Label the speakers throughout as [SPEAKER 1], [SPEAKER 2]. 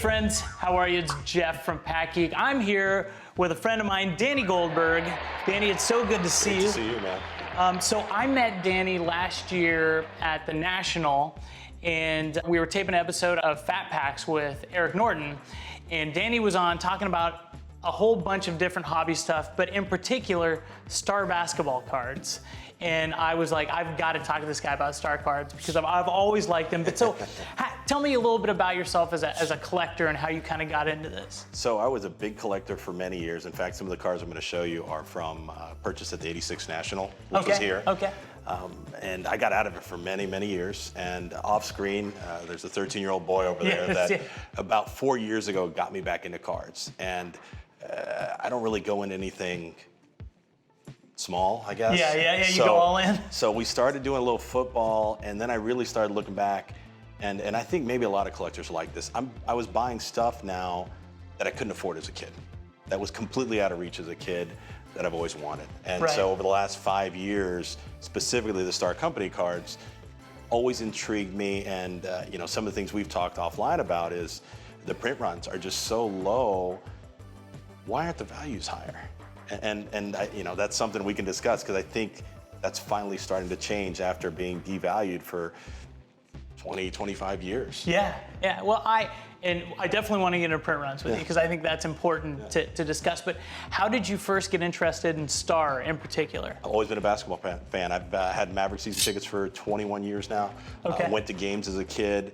[SPEAKER 1] friends, how are you? It's Jeff from PackGeek. I'm here with a friend of mine, Danny Goldberg. Danny, it's so good to see you.
[SPEAKER 2] Good to see you, man.
[SPEAKER 1] So I met Danny last year at the National, and we were taping an episode of Fat Packs with Eric Norton, and Danny was on talking about a whole bunch of different hobby stuff, but in particular, star basketball cards. And I was like, I've got to talk to this guy about star cards because I've always liked them. But so tell me a little bit about yourself as a collector and how you kind of got into this.
[SPEAKER 2] So I was a big collector for many years. In fact, some of the cards I'm going to show you are from purchased at the '86 National, which was here.
[SPEAKER 1] Okay.
[SPEAKER 2] And I got out of it for many, many years. And off screen, there's a 13-year-old boy over there that about 4 years ago got me back into cards. And I don't really go into anything small, I guess.
[SPEAKER 1] Yeah, you go all in.
[SPEAKER 2] So we started doing a little football, and then I really started looking back, and I think maybe a lot of collectors are like this. I was buying stuff now that I couldn't afford as a kid, that was completely out of reach as a kid, that I've always wanted. And so over the last 5 years, specifically the Star Company cards, always intrigued me, and some of the things we've talked offline about is the print runs are just so low. Why aren't the values higher? And that's something we can discuss because I think that's finally starting to change after being devalued for 20, 25 years.
[SPEAKER 1] Yeah. Well, I definitely want to get into print runs with you because I think that's important to discuss. But how did you first get interested in Star in particular?
[SPEAKER 2] I've always been a basketball fan. I've had Maverick season tickets for 21 years now.
[SPEAKER 1] Okay.
[SPEAKER 2] Went to games as a kid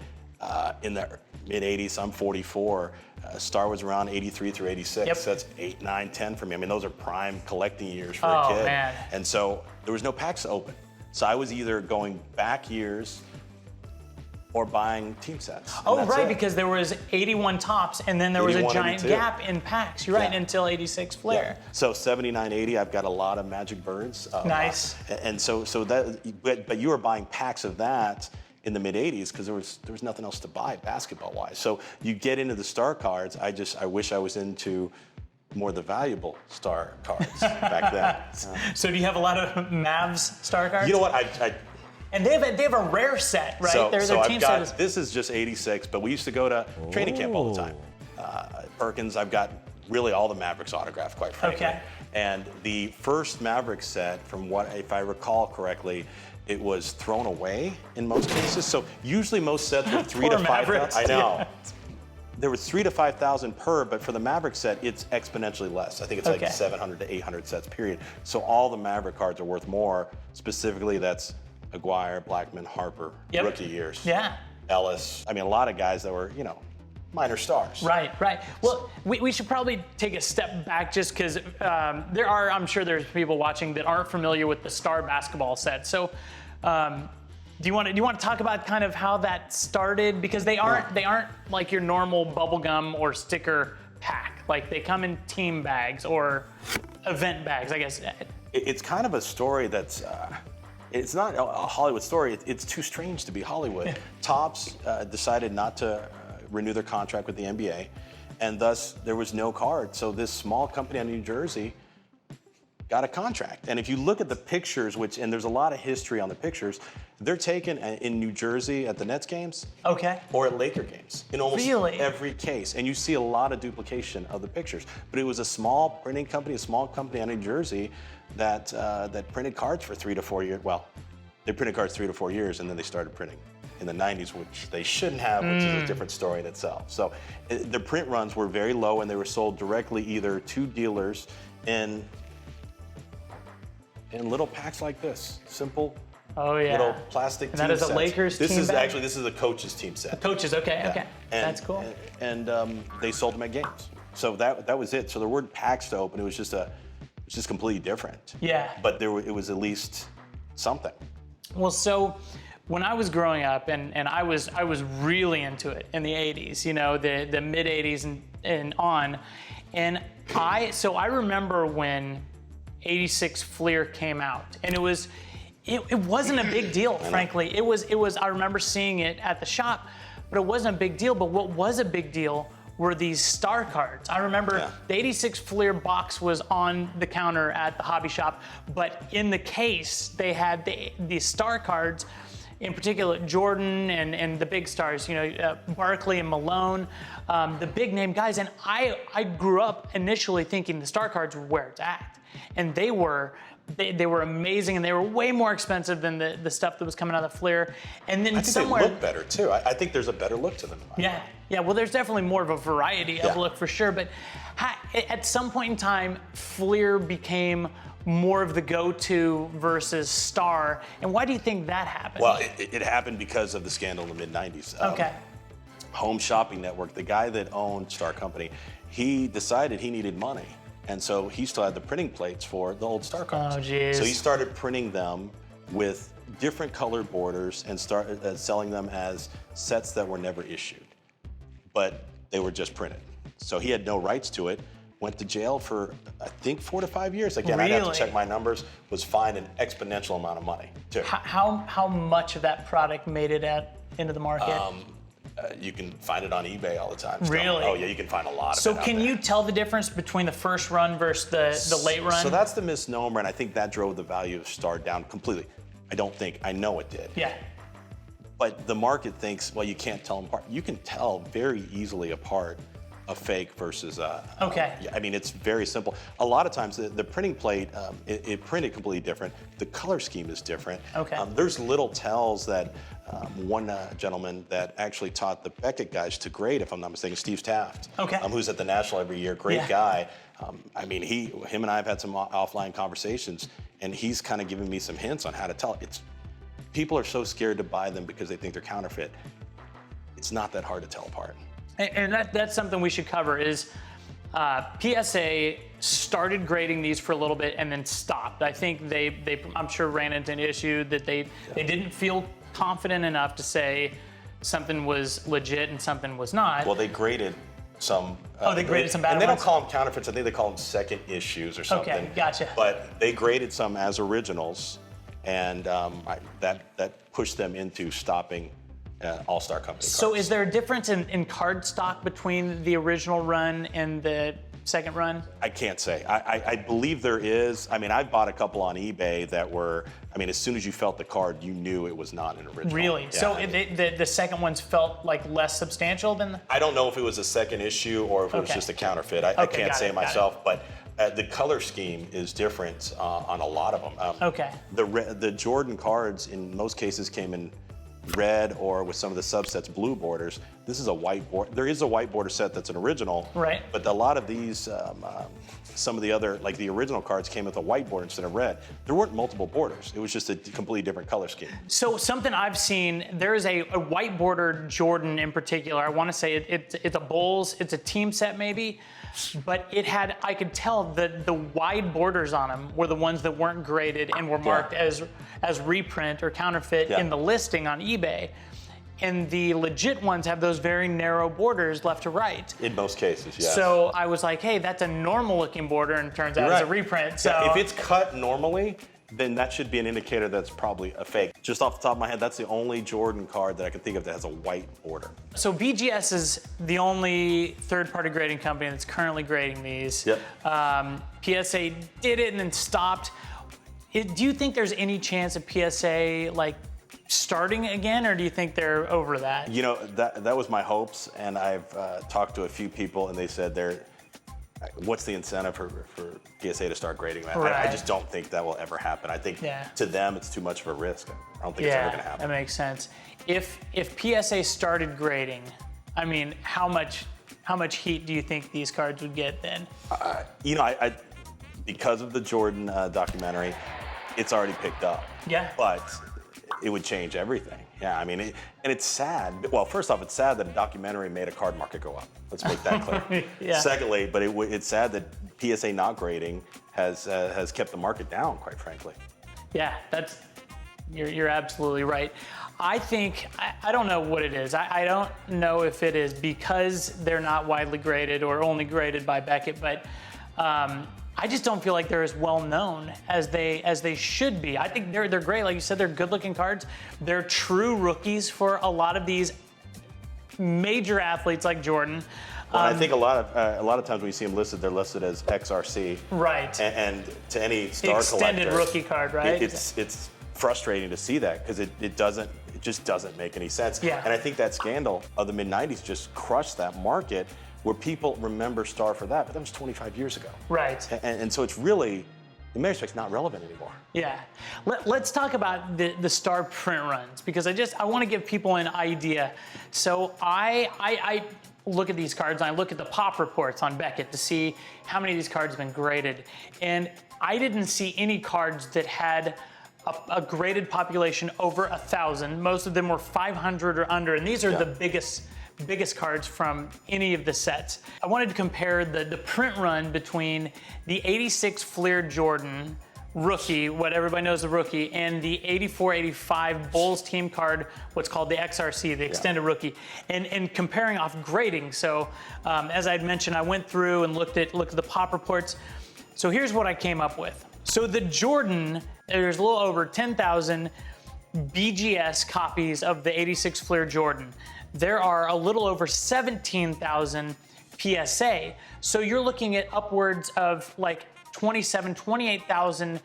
[SPEAKER 2] in the mid-'80s. I'm 44. Star was around 83 through 86.
[SPEAKER 1] Yep.
[SPEAKER 2] So that's 8, 9, 10 for me. I mean, those are prime collecting years for a kid.
[SPEAKER 1] Man.
[SPEAKER 2] And so there was no packs open. So I was either going back years or buying team sets.
[SPEAKER 1] Oh, right, because there was 81 tops, and then there was a giant gap in packs. You're right, until 86 Flair.
[SPEAKER 2] Yeah. So 79, 80, I've got a lot of Magic Birds.
[SPEAKER 1] Nice.
[SPEAKER 2] And so that, but you were buying packs of that in the mid-'80s because there was nothing else to buy basketball-wise. So you get into the Star cards. I wish I was into more of the valuable Star cards back then.
[SPEAKER 1] So do you have a lot of Mavs Star cards?
[SPEAKER 2] You know what?
[SPEAKER 1] And they have a rare set, right?
[SPEAKER 2] So
[SPEAKER 1] their
[SPEAKER 2] I've
[SPEAKER 1] team
[SPEAKER 2] got,
[SPEAKER 1] set
[SPEAKER 2] this is just 86, but we used to go to training camp all the time. Perkins, I've got really all the Mavericks autographed, quite frankly.
[SPEAKER 1] Okay.
[SPEAKER 2] And the first Maverick set, from what, if I recall correctly, it was thrown away in most cases. So usually most sets were 3 to 5,000. I know. Yeah. There was 3 to 5,000 per, but for the Maverick set, it's exponentially less. I think it's like 700 to 800 sets, period. So all the Maverick cards are worth more. Specifically, that's Aguirre, Blackman, Harper, rookie years.
[SPEAKER 1] Yeah.
[SPEAKER 2] Ellis. I mean, a lot of guys that were, minor stars.
[SPEAKER 1] Right. Well, we should probably take a step back just because I'm sure there's people watching that aren't familiar with the Star basketball set. So do you want to talk about kind of how that started? Because they aren't like your normal bubblegum or sticker pack. Like they come in team bags or event bags, I guess.
[SPEAKER 2] It's kind of a story that's it's not a Hollywood story. It's too strange to be Hollywood. Topps decided not to renew their contract with the NBA, and thus there was no card. So this small company in New Jersey got a contract. And if you look at the pictures, and there's a lot of history on the pictures, they're taken in New Jersey at the Nets games, or at Laker games, in almost every case. And you see a lot of duplication of the pictures. But it was a small printing company, a small company out of New Jersey that printed cards for 3 to 4 years. Well, they printed cards 3 to 4 years, and then they started printing in the 90s, which they shouldn't have, which is a different story in itself. So the print runs were very low, and they were sold directly either to dealers in little packs like this, simple little plastic team sets.
[SPEAKER 1] And that is a Lakers team bag?
[SPEAKER 2] This is a coach's team set.
[SPEAKER 1] The coaches, okay. That's cool.
[SPEAKER 2] And they sold them at games. So that was it. So there weren't packs to open. It was just completely different.
[SPEAKER 1] Yeah.
[SPEAKER 2] But it was at least something.
[SPEAKER 1] Well, so when I was growing up, and I was really into it in the 80s, the mid 80s and on, and I remember when 86 Fleer came out, and it wasn't a big deal, frankly. It was. I remember seeing it at the shop, but it wasn't a big deal. But what was a big deal were these Star cards. I remember the 86 Fleer box was on the counter at the hobby shop, but in the case they had the Star cards. in particular Jordan and the big stars, Barkley and Malone, the big name guys. And I grew up initially thinking the star cards were where it's at. And they were amazing, and they were way more expensive than the stuff that was coming out of Fleer. And then
[SPEAKER 2] I think they look better too. I think there's a better look to them.
[SPEAKER 1] Yeah. Well, there's definitely more of a variety of look for sure. But at some point in time, Fleer became more of the go-to versus star. And why do you think that happened?
[SPEAKER 2] Well, it happened because of the scandal in the mid-90s.
[SPEAKER 1] Okay.
[SPEAKER 2] Home Shopping Network, the guy that owned Star Company, he decided he needed money. And so he still had the printing plates for the old Star cards.
[SPEAKER 1] Oh, geez.
[SPEAKER 2] So he started printing them with different colored borders and started selling them as sets that were never issued, but they were just printed. So he had no rights to it, went to jail for, I think, 4 to 5 years. Again,
[SPEAKER 1] Really?
[SPEAKER 2] I'd have to check my numbers, was fined an exponential amount of money, too.
[SPEAKER 1] How much of that product made it into the market?
[SPEAKER 2] You can find it on eBay all the time. Still.
[SPEAKER 1] Really?
[SPEAKER 2] Oh, yeah, you can find a lot of it
[SPEAKER 1] So
[SPEAKER 2] out
[SPEAKER 1] can
[SPEAKER 2] there.
[SPEAKER 1] you tell the difference between the first run versus the late run?
[SPEAKER 2] So that's the misnomer, and I think that drove the value of Star down completely. I know it did.
[SPEAKER 1] Yeah.
[SPEAKER 2] But the market thinks, well, you can't tell them apart. You can tell very easily apart a fake versus
[SPEAKER 1] Okay.
[SPEAKER 2] I mean, it's very simple. A lot of times the printing plate, it printed completely different. The color scheme is different.
[SPEAKER 1] Okay.
[SPEAKER 2] There's little tells that one gentleman that actually taught the Beckett guys to grade, if I'm not mistaken, Steve Taft,
[SPEAKER 1] Okay.
[SPEAKER 2] Who's at the National every year, great guy. I mean, him and I have had some offline conversations, and he's kind of given me some hints on how to tell. People are so scared to buy them because they think they're counterfeit. It's not that hard to tell apart.
[SPEAKER 1] And that's something we should cover is PSA started grading these for a little bit and then stopped. I think they I'm sure ran into an issue that they didn't feel confident enough to say something was legit and something was not.
[SPEAKER 2] Well, they graded some.
[SPEAKER 1] They graded some bad
[SPEAKER 2] And they don't
[SPEAKER 1] ones?
[SPEAKER 2] call them counterfeits. I think they call them second issues or something.
[SPEAKER 1] Okay, gotcha.
[SPEAKER 2] But they graded some as originals, and that pushed them into stopping All-Star Company cards.
[SPEAKER 1] So is there a difference in card stock between the original run and the second run?
[SPEAKER 2] I can't say. I believe there is. I mean, I've bought a couple on eBay that were, I mean, as soon as you felt the card, you knew it was not an original.
[SPEAKER 1] Really?
[SPEAKER 2] Yeah,
[SPEAKER 1] So
[SPEAKER 2] I mean,
[SPEAKER 1] the second ones felt like less substantial than
[SPEAKER 2] I don't know if it was a second issue or if it was
[SPEAKER 1] Okay.
[SPEAKER 2] just a counterfeit. I
[SPEAKER 1] Okay,
[SPEAKER 2] can't
[SPEAKER 1] got
[SPEAKER 2] say
[SPEAKER 1] it,
[SPEAKER 2] myself, but the color scheme is different on a lot of them.
[SPEAKER 1] Okay.
[SPEAKER 2] The Jordan cards in most cases came in red or with some of the subsets blue borders. This is a white border. There is a white border set that's an original.
[SPEAKER 1] Right.
[SPEAKER 2] But a lot of these, some of the other, like the original cards came with a white border instead of red. There weren't multiple borders. It was just a completely different color scheme.
[SPEAKER 1] So something I've seen, there is a white bordered Jordan in particular. I want to say it's a Bulls, it's a team set maybe, but it had, I could tell the wide borders on them were the ones that weren't graded and were marked as reprint or counterfeit in the listing on eBay. And the legit ones have those very narrow borders left to right.
[SPEAKER 2] In most cases, yes.
[SPEAKER 1] So I was like, hey, that's a normal looking border, and it turns out it's a reprint. So
[SPEAKER 2] Yeah, if it's cut normally, then that should be an indicator that's probably a fake. Just off the top of my head, that's the only Jordan card that I can think of that has a white border.
[SPEAKER 1] So BGS is the only third-party grading company that's currently grading these.
[SPEAKER 2] Yep.
[SPEAKER 1] PSA did it and then stopped. Do you think there's any chance of PSA starting again, or do you think they're over that?
[SPEAKER 2] You know, that was my hopes, and I've talked to a few people, and they said what's the incentive for PSA to start grading that?
[SPEAKER 1] Right.
[SPEAKER 2] I just don't think that will ever happen. I think to them it's too much of a risk. I don't think it's ever going to happen.
[SPEAKER 1] That makes sense. If PSA started grading, I mean, how much heat do you think these cards would get then?
[SPEAKER 2] You know, I because of the Jordan documentary, it's already picked up.
[SPEAKER 1] Yeah.
[SPEAKER 2] But it would change everything. Yeah, I mean, and it's sad. Well, first off, it's sad that a documentary made a card market go up. Let's make that clear.
[SPEAKER 1] Yeah.
[SPEAKER 2] Secondly, but it's sad that PSA not grading has kept the market down, quite frankly.
[SPEAKER 1] Yeah, you're absolutely right. I think, I don't know what it is. I don't know if it is because they're not widely graded or only graded by Beckett, but I just don't feel like they're as well known as they should be. I think they're great. Like you said, they're good looking cards. They're true rookies for a lot of these major athletes like Jordan.
[SPEAKER 2] Well, I think a lot of times when you see them listed, they're listed as XRC.
[SPEAKER 1] Right.
[SPEAKER 2] And to any star
[SPEAKER 1] Extended
[SPEAKER 2] collector,
[SPEAKER 1] rookie card, right?
[SPEAKER 2] It's frustrating to see that because it It just doesn't make any sense.
[SPEAKER 1] Yeah.
[SPEAKER 2] And I think that scandal of the mid-90s just crushed that market where people remember Star for that, but that was 25 years ago.
[SPEAKER 1] Right.
[SPEAKER 2] And so it's really, in many respects, not relevant anymore.
[SPEAKER 1] Yeah. Let's talk about the Star print runs, because I want to give people an idea. So I look at these cards and I look at the pop reports on Beckett to see how many of these cards have been graded. And I didn't see any cards that had a graded population over 1,000. Most of them were 500 or under, and these are the biggest cards from any of the sets. I wanted to compare the print run between the 86 Fleer Jordan rookie, what everybody knows the rookie, and the 84-85 Bulls team card, what's called the XRC, the extended rookie, and comparing off grading. So as I'd mentioned, I went through and looked at the pop reports. So here's what I came up with. So the Jordan, there's a little over 10,000 BGS copies of the 86 Fleer Jordan. There are a little over 17,000 PSA. So you're looking at upwards of like 27, 28,000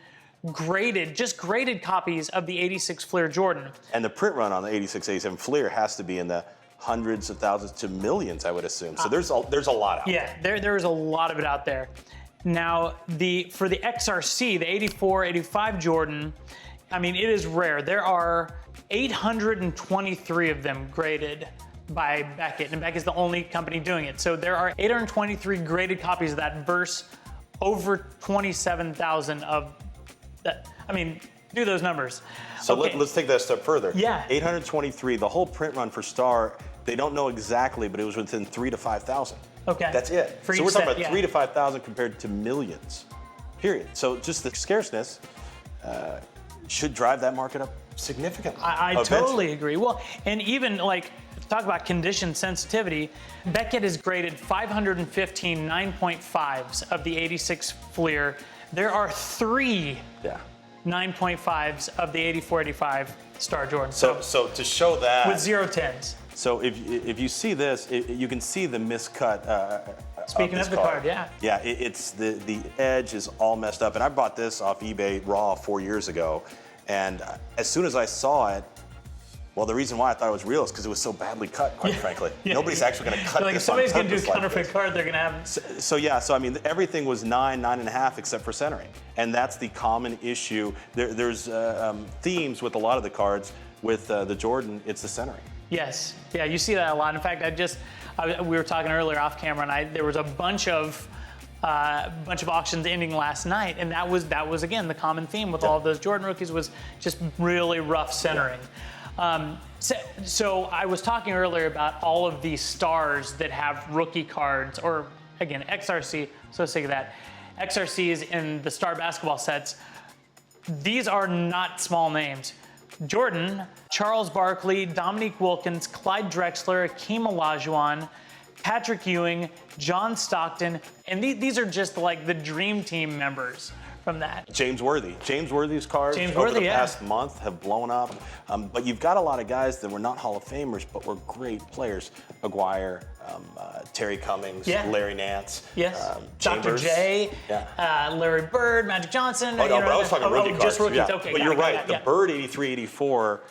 [SPEAKER 1] graded copies of the 86 Fleer Jordan.
[SPEAKER 2] And the print run on the 86, 87 Fleer has to be in the hundreds of thousands to millions, I would assume. So there's a lot out there.
[SPEAKER 1] Yeah, there's a lot of it out there. Now, for the XRC, the 84, 85 Jordan, I mean, it is rare. There are 823 of them graded by Beckett, and Beckett's the only company doing it. So there are 823 graded copies of that versus over 27,000 of that. I mean, do those numbers.
[SPEAKER 2] So
[SPEAKER 1] okay.
[SPEAKER 2] let's take that a step further.
[SPEAKER 1] Yeah.
[SPEAKER 2] 823, the whole print run for Star, they don't know exactly, but it was within 3,000 to 5,000.
[SPEAKER 1] Okay.
[SPEAKER 2] That's it.
[SPEAKER 1] For
[SPEAKER 2] so
[SPEAKER 1] each
[SPEAKER 2] we're talking
[SPEAKER 1] set,
[SPEAKER 2] about 3,000 to 5,000 compared to millions, period. So just the scarceness should drive that market up significantly.
[SPEAKER 1] I totally agree. Well, and even like, talk about condition sensitivity, Beckett has graded 515 9.5s of the 86 Fleer. There are 3 9.5s of the 84-85 Star Jordan.
[SPEAKER 2] So to show that.
[SPEAKER 1] With 0 10s.
[SPEAKER 2] So if you see this, you can see the miscut.
[SPEAKER 1] Speaking of the card, yeah.
[SPEAKER 2] Yeah, it's the edge is all messed up. And I bought this off eBay raw 4 years ago. And as soon as I saw it, well, the reason why I thought it was real is because it was so badly cut, quite frankly. Nobody's actually going to cut
[SPEAKER 1] like
[SPEAKER 2] this
[SPEAKER 1] if somebody's
[SPEAKER 2] on
[SPEAKER 1] going to do a counterfeit
[SPEAKER 2] like
[SPEAKER 1] card, they're going to have.
[SPEAKER 2] So I mean, everything was 9.5 except for centering. And that's the common issue. There's themes with a lot of the cards. With the Jordan, it's the centering.
[SPEAKER 1] Yes, yeah, you see that a lot. In fact, we were talking earlier off camera, and there was a bunch of auctions ending last night, and that was again the common theme with all of those Jordan rookies was just really rough centering. So I was talking earlier about all of these stars that have rookie cards, or again XRC. So sick of that. XRCs in the Star basketball sets. These are not small names. Jordan, Charles Barkley, Dominique Wilkins, Clyde Drexler, Akeem Olajuwon, Patrick Ewing, John Stockton, and these are just like the dream team members from that.
[SPEAKER 2] James Worthy's cards over the past month have blown up, but you've got a lot of guys that were not Hall of Famers, but were great players. Aguirre, Terry Cummings, Larry Nance,
[SPEAKER 1] Dr. J, Larry Bird, Magic Johnson.
[SPEAKER 2] Oh, no, but I was talking rookie cards.
[SPEAKER 1] Just rookies.
[SPEAKER 2] Yeah.
[SPEAKER 1] Okay,
[SPEAKER 2] but you're right. The Bird 83, 84.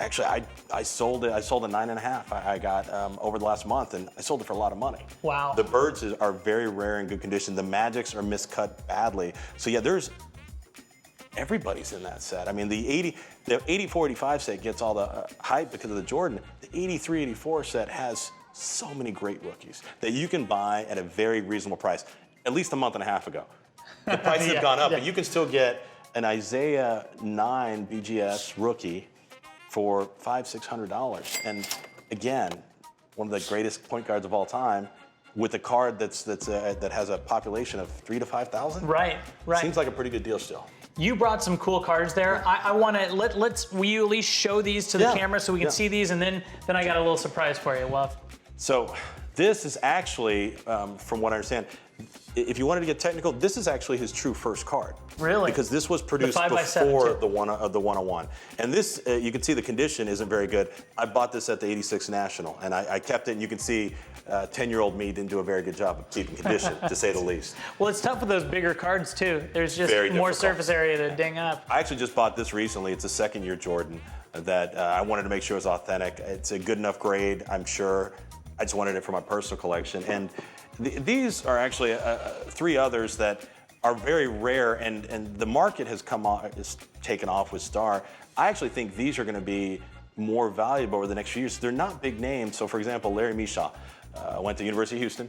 [SPEAKER 2] Actually, I sold it. I sold a 9.5. I got over the last month, and I sold it for a lot of money.
[SPEAKER 1] Wow.
[SPEAKER 2] The Birds are very rare in good condition. The Magics are miscut badly. So yeah, everybody's in that set. I mean, the 84-85 set gets all the hype because of the Jordan. The 83-84 set has so many great rookies that you can buy at a very reasonable price. At least a month and a half ago, the prices have gone up, but you can still get an Isaiah 9 BGS rookie for $500-600, and again, one of the greatest point guards of all time, with a card that has a population of 3,000 to 5,000.
[SPEAKER 1] Right.
[SPEAKER 2] Seems like a pretty good deal still.
[SPEAKER 1] You brought some cool cards there. I want to will you at least show these to the camera so we can see these, and then I got a little surprise for you.
[SPEAKER 2] So this is actually, from what I understand, if you wanted to get technical, this is actually his true first card.
[SPEAKER 1] Really?
[SPEAKER 2] Because this was produced before the 101. And this, you can see the condition isn't very good. I bought this at the 86 National, and I kept it, and you can see 10-year-old me didn't do a very good job of keeping condition, to say the least.
[SPEAKER 1] Well, it's tough with those bigger cards, too. There's just more surface area to ding up.
[SPEAKER 2] I actually just bought this recently. It's a second-year Jordan. that I wanted to make sure it was authentic. It's a good enough grade, I'm sure. I just wanted it for my personal collection. And these are actually 3 others that are very rare, and the market has is taken off with Star. I actually think these are going to be more valuable over the next few years. They're not big names. So, for example, Larry Mishaw went to University of Houston.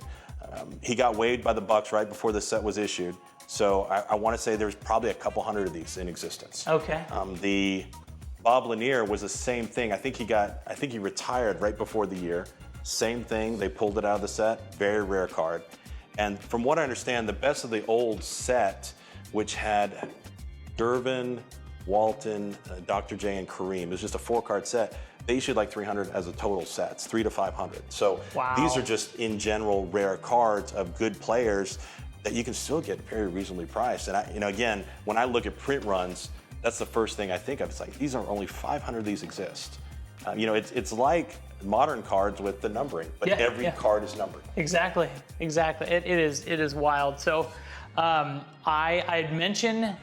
[SPEAKER 2] He got waived by the Bucks right before the set was issued. So I want to say there's probably a couple hundred of these in existence.
[SPEAKER 1] Okay.
[SPEAKER 2] The Bob Lanier was the same thing. I think he retired right before the year. Same thing. They pulled it out of the set. Very rare card. And from what I understand, the best of the old set, which had Durbin, Walton, Dr. J, and Kareem, it was just a 4-card set. They issued like 300 as a total sets, 300 to 500. So
[SPEAKER 1] wow.
[SPEAKER 2] These are just in general rare cards of good players that you can still get very reasonably priced. And again, when I look at print runs, that's the first thing I think of. It's like, these are only 500 of these exist. It's like modern cards with the numbering, but every card is numbered.
[SPEAKER 1] Exactly. It is wild. So I'd mention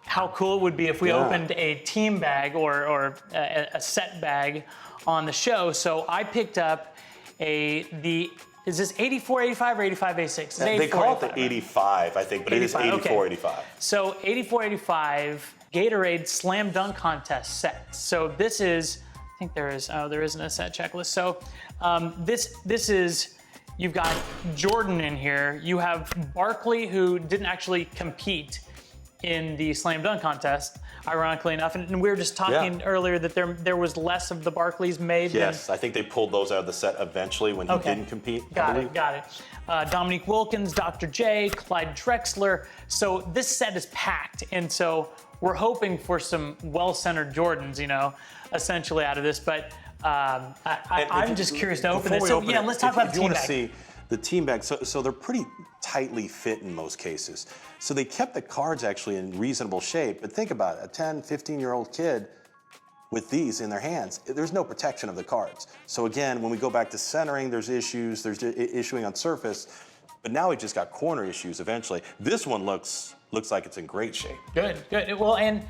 [SPEAKER 1] how cool it would be if we opened a team bag or a set bag on the show. So I picked up is this 84, 85 or 85, 86?
[SPEAKER 2] They call it the 85, I think, but 85, it is 84, okay. 85.
[SPEAKER 1] So 84, 85 Gatorade Slam Dunk Contest set. So this is, I think there isn't a set checklist. So this is, you've got Jordan in here. You have Barkley, who didn't actually compete in the Slam Dunk Contest, ironically enough. And we were just talking earlier that there was less of the Barkleys made.
[SPEAKER 2] Yes, I think they pulled those out of the set eventually when he didn't compete.
[SPEAKER 1] Got it. Dominique Wilkins, Dr. J, Clyde Drexler. So this set is packed. And so we're hoping for some well-centered Jordans, essentially out of this. But I'm just curious to open this. So let's talk about the team bag.
[SPEAKER 2] If you want to see the team bag, so they're pretty tightly fit in most cases. So they kept the cards actually in reasonable shape. But think about it, a 10, 15-year-old kid with these in their hands, there's no protection of the cards. So again, when we go back to centering, there's issues, there's issuing on surface, but now we just got corner issues eventually. This one looks like it's in great shape.
[SPEAKER 1] Good. Well, and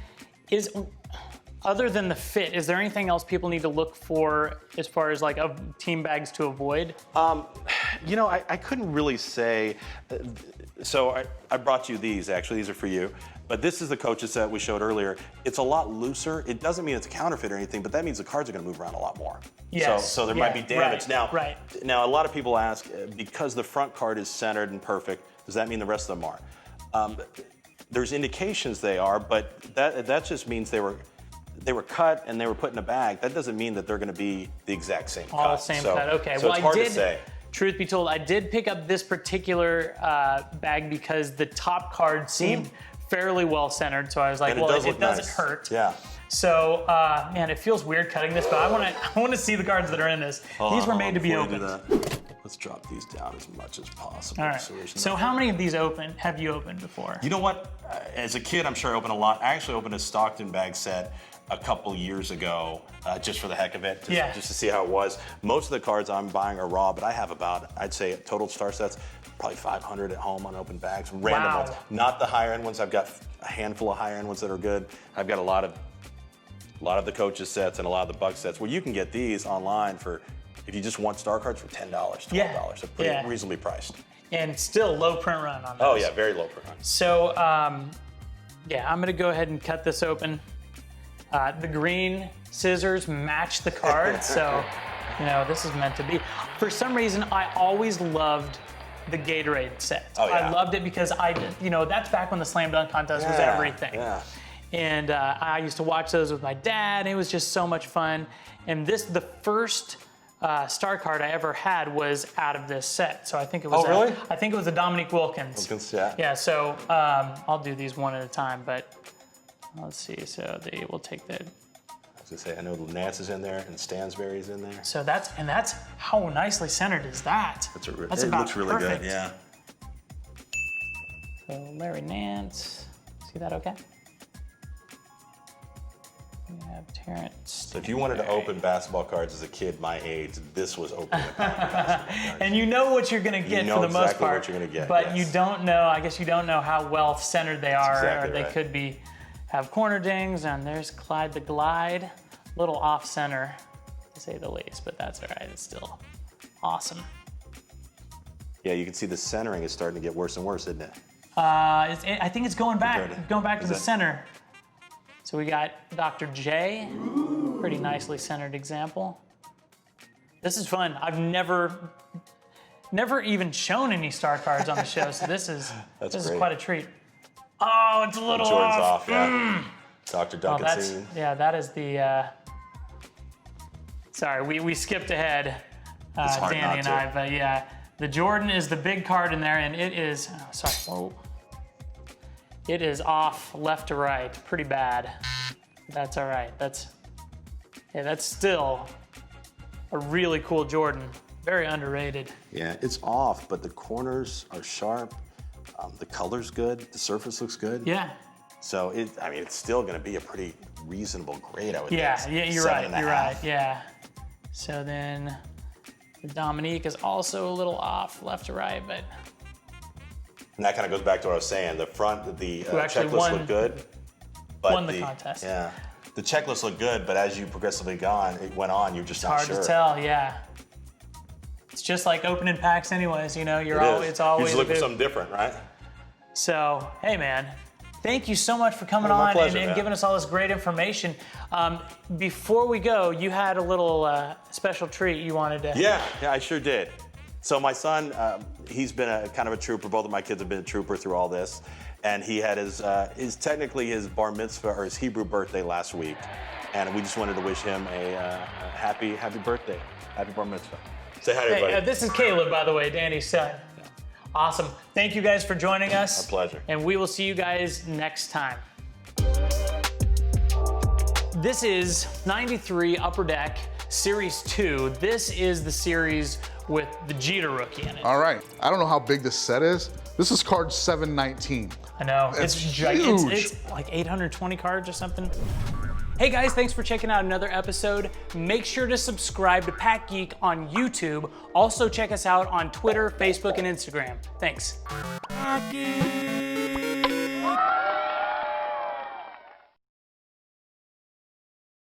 [SPEAKER 1] other than the fit, is there anything else people need to look for as far as like team bags to avoid?
[SPEAKER 2] I couldn't really say. So I brought you these, actually. These are for you. But this is the coaches set we showed earlier. It's a lot looser. It doesn't mean it's a counterfeit or anything, but that means the cards are going to move around a lot more.
[SPEAKER 1] Yes.
[SPEAKER 2] So there might be damage.
[SPEAKER 1] Right.
[SPEAKER 2] Now, a lot of people ask, because the front card is centered and perfect, does that mean the rest of them are? There's indications they are, but that just means they were cut and they were put in a bag. That doesn't mean that they're going to be the exact same cut.
[SPEAKER 1] All the same cut. Okay.
[SPEAKER 2] So it's hard to say.
[SPEAKER 1] Truth be told, I did pick up this particular bag because the top card seemed fairly well centered. So I was like, it doesn't hurt.
[SPEAKER 2] Yeah.
[SPEAKER 1] So, man, it feels weird cutting this, but I want to see the cards that are in this. These were made to be opened.
[SPEAKER 2] Let's drop these down as much as possible.
[SPEAKER 1] All right. So how many of these have you opened before?
[SPEAKER 2] You know what? As a kid, I'm sure I opened a lot. I actually opened a Stockton bag set a couple years ago, just for the heck of it, just to see how it was. Most of the cards I'm buying are raw, but I have about, I'd say, total star sets, probably 500 at home on open bags, random ones. Not the higher end ones. I've got a handful of higher end ones that are good. I've got a lot of the coaches sets and a lot of the Buck sets where you can get these online for, if you just want star cards, for $10, $12. They're pretty reasonably priced.
[SPEAKER 1] And still low print run on those.
[SPEAKER 2] Oh yeah, very low print run.
[SPEAKER 1] So I'm gonna go ahead and cut this open. The green scissors match the card, so this is meant to be. For some reason, I always loved the Gatorade set.
[SPEAKER 2] Oh, yeah.
[SPEAKER 1] I loved it because that's back when the Slam Dunk Contest was everything.
[SPEAKER 2] Yeah.
[SPEAKER 1] And I used to watch those with my dad. It was just so much fun. And the first star card I ever had was out of this set. So I think it was.
[SPEAKER 2] Oh, really?
[SPEAKER 1] I think it was the Dominique Wilkins.
[SPEAKER 2] Yeah.
[SPEAKER 1] So I'll do these one at a time, but. Let's see, so we'll take the...
[SPEAKER 2] I was gonna say, I know Nance is in there and Stansberry's in there.
[SPEAKER 1] So that's how nicely centered is that?
[SPEAKER 2] It looks really
[SPEAKER 1] perfect.
[SPEAKER 2] Good, yeah.
[SPEAKER 1] So Larry Nance, see that okay? We have Terrence.
[SPEAKER 2] So if you wanted to open basketball cards as a kid my age, this was opening the basketball cards.
[SPEAKER 1] And you know what you're gonna get for the most part.
[SPEAKER 2] What you're gonna get,
[SPEAKER 1] but you don't know, I guess you don't know how well centered they are, or they could be have corner dings, and there's Clyde the Glide. Little off center, to say the least, but that's all right. It's still awesome.
[SPEAKER 2] Yeah, you can see the centering is starting to get worse and worse, isn't it?
[SPEAKER 1] I think it's going back. Going back to the center. So we got Dr. J, pretty nicely centered example. This is fun. I've never even shown any star cards on the show, so this is quite a treat. Oh, it's a little
[SPEAKER 2] Jordan's
[SPEAKER 1] off.
[SPEAKER 2] yeah. Dr. Duncan scene.
[SPEAKER 1] Yeah, that is the. Sorry, we skipped ahead, Danny and I, but yeah, the Jordan is the big card in there, and it is. Oh, sorry. Whoa. It is off left to right, pretty bad. That's all right. That's still a really cool Jordan. Very underrated.
[SPEAKER 2] Yeah, it's off, but the corners are sharp. The color's good. The surface looks good.
[SPEAKER 1] Yeah.
[SPEAKER 2] So it's still going to be a pretty reasonable grade, I would think.
[SPEAKER 1] Yeah, you're right. Yeah. So then the Dominique is also a little off left to right, but.
[SPEAKER 2] And that kind of goes back to what I was saying. The front, the checklist looked good.
[SPEAKER 1] But won the contest.
[SPEAKER 2] Yeah. The checklist looked good, but as you progressively went on, you're just not sure.
[SPEAKER 1] Hard to tell, yeah. It's just like opening packs anyways, it's always.
[SPEAKER 2] You just look for something different, right?
[SPEAKER 1] So, hey man, thank you so much for coming
[SPEAKER 2] my
[SPEAKER 1] on
[SPEAKER 2] pleasure,
[SPEAKER 1] and giving us all this great information. Before we go, you had a little special treat you wanted to.
[SPEAKER 2] Yeah, I sure did. So my son, he's been a kind of a trooper. Both of my kids have been a trooper through all this. And he had his technically his bar mitzvah or his Hebrew birthday last week. And we just wanted to wish him a happy birthday. Happy bar mitzvah. Say hi to everybody.
[SPEAKER 1] Hey, this is Caleb, by the way, Danny's son. Awesome. Thank you guys for joining us.
[SPEAKER 2] Our pleasure.
[SPEAKER 1] And we will see you guys next time. This is 93 Upper Deck Series 2. This is the series with the Jeter rookie in it.
[SPEAKER 3] All right. I don't know how big this set is. This is card 719.
[SPEAKER 1] I know.
[SPEAKER 3] It's
[SPEAKER 1] gigantic.
[SPEAKER 3] huge.
[SPEAKER 1] It's like 820 cards or something. Hey guys, thanks for checking out another episode. Make sure to subscribe to PackGeek on YouTube. Also check us out on Twitter, Facebook, and Instagram. Thanks.
[SPEAKER 4] PackGeek.